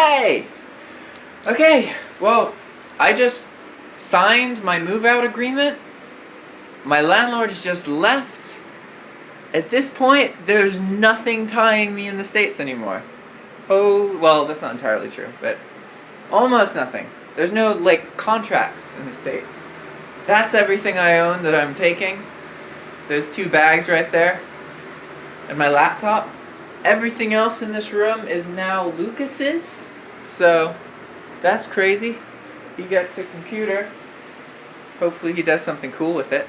Yay! Okay, well, I just signed my move-out agreement. My landlord has just left. At this point, there's nothing tying me in the States anymore. Oh, well, that's not entirely true, but almost nothing. There's no, like, contracts in the States. That's everything I own that I'm taking. There's 2 bags right there. And my laptop. Everything else in this room is now Lucas's. So, that's crazy. He gets a computer. Hopefully he does something cool with it.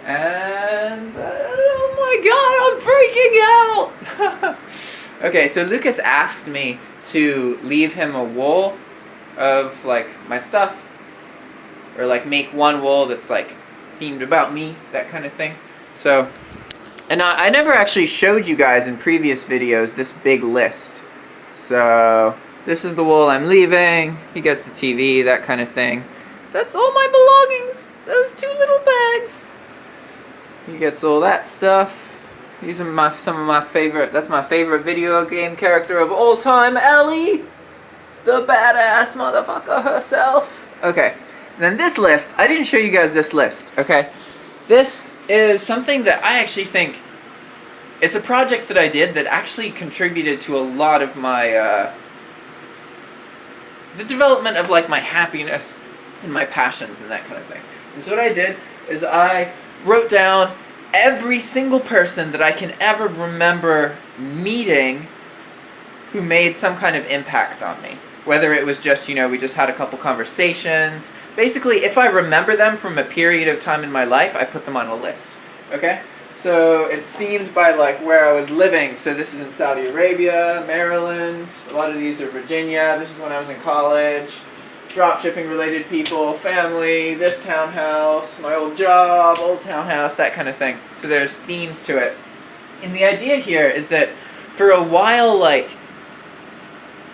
And, oh my god, I'm freaking out! Okay, so Lucas asked me to leave him a wall of, like, my stuff. Or, like, make one wall that's, like, themed about me, that kind of thing. So, and I never actually showed you guys in previous videos this big list. So, this is the wall I'm leaving. He gets the TV, that kind of thing. That's all my belongings! Those 2 little bags! He gets all that stuff. These are some of my favorite, that's my favorite video game character of all time, Ellie! The badass motherfucker herself. Okay, then this list, I didn't show you guys this list, okay? This is something that I actually think, it's a project that I did that actually contributed to a lot of my, the development of, like, my happiness and my passions and that kind of thing. And so what I did is I wrote down every single person that I can ever remember meeting who made some kind of impact on me. Whether it was just, you know, we just had a couple conversations. Basically, if I remember them from a period of time in my life, I put them on a list. Okay? So it's themed by, like, where I was living. So this is in Saudi Arabia, Maryland. A lot of these are Virginia. This is when I was in college. Dropshipping related people, family, this townhouse, my old job, old townhouse, that kind of thing. So there's themes to it. And the idea here is that for a while, like,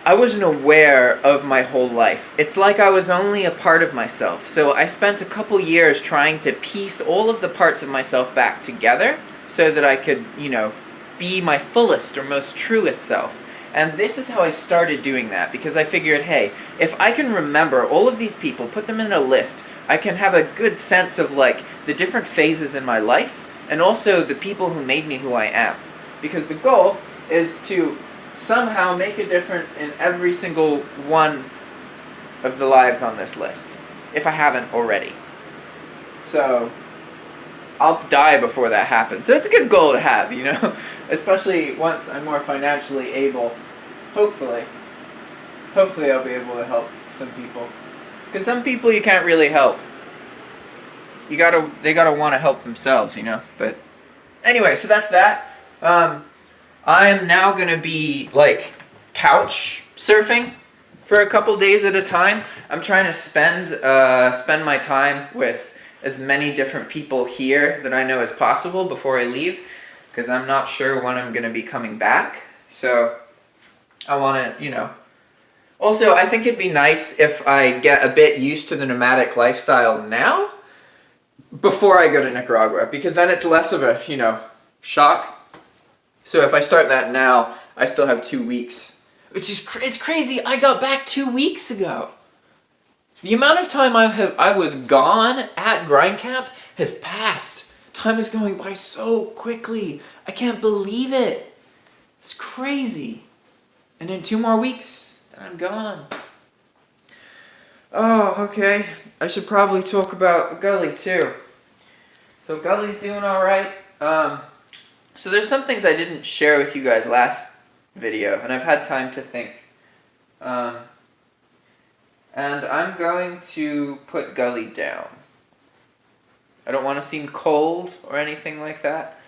I wasn't aware of my whole life. It's like I was only a part of myself. So I spent a couple years trying to piece all of the parts of myself back together so that I could, you know, be my fullest or most truest self. And this is how I started doing that, because I figured, hey, if I can remember all of these people, put them in a list, I can have a good sense of, like, the different phases in my life, and also the people who made me who I am. Because the goal is to somehow make a difference in every single one of the lives on this list, if I haven't already. So, I'll die before that happens. So it's a good goal to have, you know? Especially once I'm more financially able. Hopefully. Hopefully I'll be able to help some people. Because some people you can't really help. They gotta want to help themselves, you know? But anyway, so that's that. I'm now gonna be, like, couch surfing for a couple days at a time. I'm trying to spend my time with as many different people here that I know as possible before I leave, because I'm not sure when I'm going to be coming back. So I want to, you know. Also, I think it'd be nice if I get a bit used to the nomadic lifestyle now before I go to Nicaragua, because then it's less of a, you know, shock. So if I start that now, I still have 2 weeks, which is it's crazy. I got back 2 weeks ago. The amount of time I was gone at Grind Camp has passed. Time is going by so quickly. I can't believe it. It's crazy. And in 2 more weeks, then I'm gone. Oh, okay. I should probably talk about Gully too. So Gully's doing alright. So there's some things I didn't share with you guys last video, and I've had time to think. And I'm going to put Gully down. I don't want to seem cold or anything like that.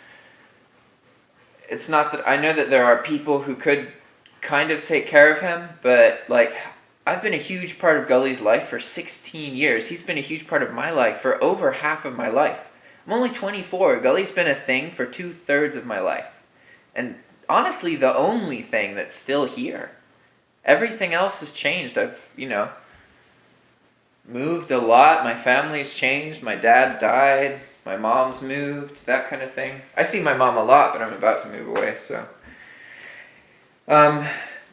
It's not that I know that there are people who could kind of take care of him, but, like, I've been a huge part of Gully's life for 16 years. He's been a huge part of my life for over half of my life. I'm only 24. Gully's been a thing for 2/3 of my life. And honestly, the only thing that's still here. Everything else has changed. I've, you know, moved a lot. My family's changed. My dad died. My mom's moved. That kind of thing. I see my mom a lot, but I'm about to move away, so.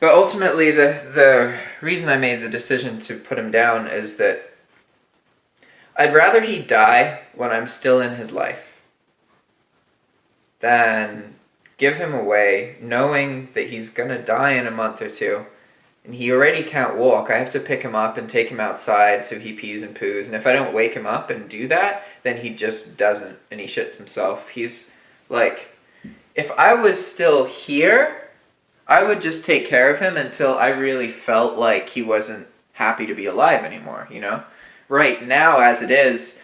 But ultimately, the reason I made the decision to put him down is that I'd rather he die when I'm still in his life than give him away knowing that he's going to die in a month or two. And he already can't walk. I have to pick him up and take him outside so he pees and poos. And if I don't wake him up and do that, then he just doesn't. And he shits himself. He's like, if I was still here, I would just take care of him until I really felt like he wasn't happy to be alive anymore, you know? Right now, as it is,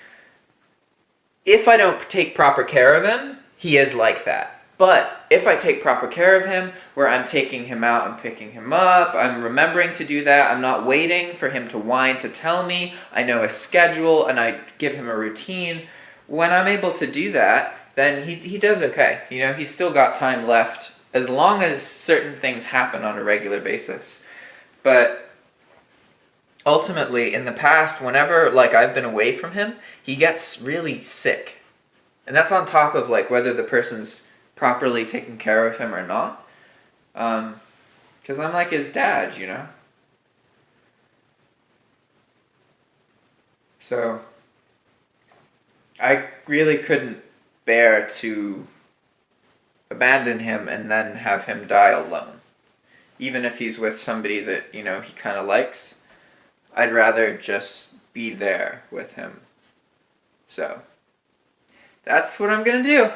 if I don't take proper care of him, he is like that. But if I take proper care of him, where I'm taking him out, I'm picking him up, I'm remembering to do that, I'm not waiting for him to whine to tell me, I know his schedule, and I give him a routine, when I'm able to do that, then he does okay. You know, he's still got time left, as long as certain things happen on a regular basis. But ultimately, in the past, whenever like I've been away from him, he gets really sick. And that's on top of like whether the person's properly taking care of him or not. Because I'm like his dad, you know? So, I really couldn't bear to abandon him and then have him die alone. Even if he's with somebody that, you know, he kind of likes, I'd rather just be there with him. So, that's what I'm gonna do.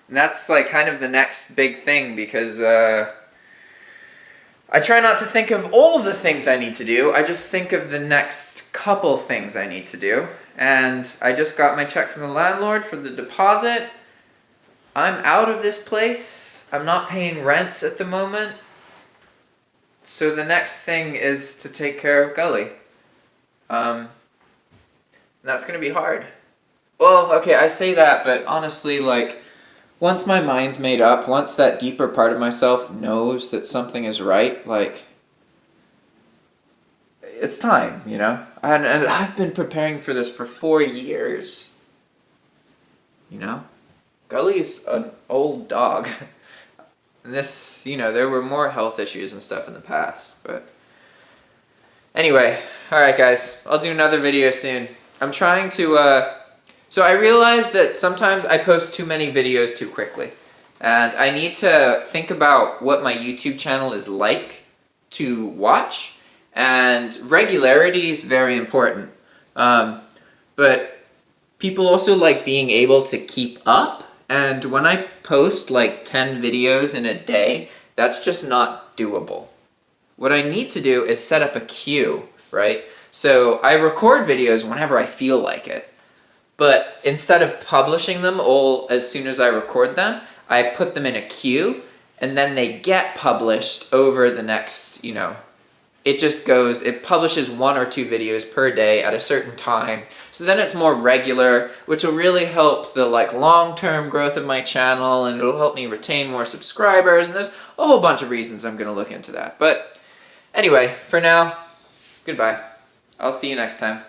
And that's like kind of the next big thing because I try not to think of all the things I need to do. I just think of the next couple things I need to do. And I just got my check from the landlord for the deposit. I'm out of this place. I'm not paying rent at the moment. So the next thing is to take care of Gully. And that's going to be hard. Well, okay, I say that, but honestly, like, once my mind's made up, once that deeper part of myself knows that something is right, like, it's time, you know? And I've been preparing for this for 4 years. You know? Gully's an old dog. And this, you know, there were more health issues and stuff in the past, but... Anyway, alright guys, I'll do another video soon. I'm trying to, So I realized that sometimes I post too many videos too quickly. And I need to think about what my YouTube channel is like to watch. And regularity is very important. But people also like being able to keep up. And when I post like 10 videos in a day, that's just not doable. What I need to do is set up a queue, right? So I record videos whenever I feel like it. But instead of publishing them all as soon as I record them, I put them in a queue, and then they get published over the next, you know, it just goes, it publishes 1 or 2 videos per day at a certain time. So then it's more regular, which will really help the like long-term growth of my channel, and it'll help me retain more subscribers, and there's a whole bunch of reasons I'm going to look into that. But anyway, for now, goodbye. I'll see you next time.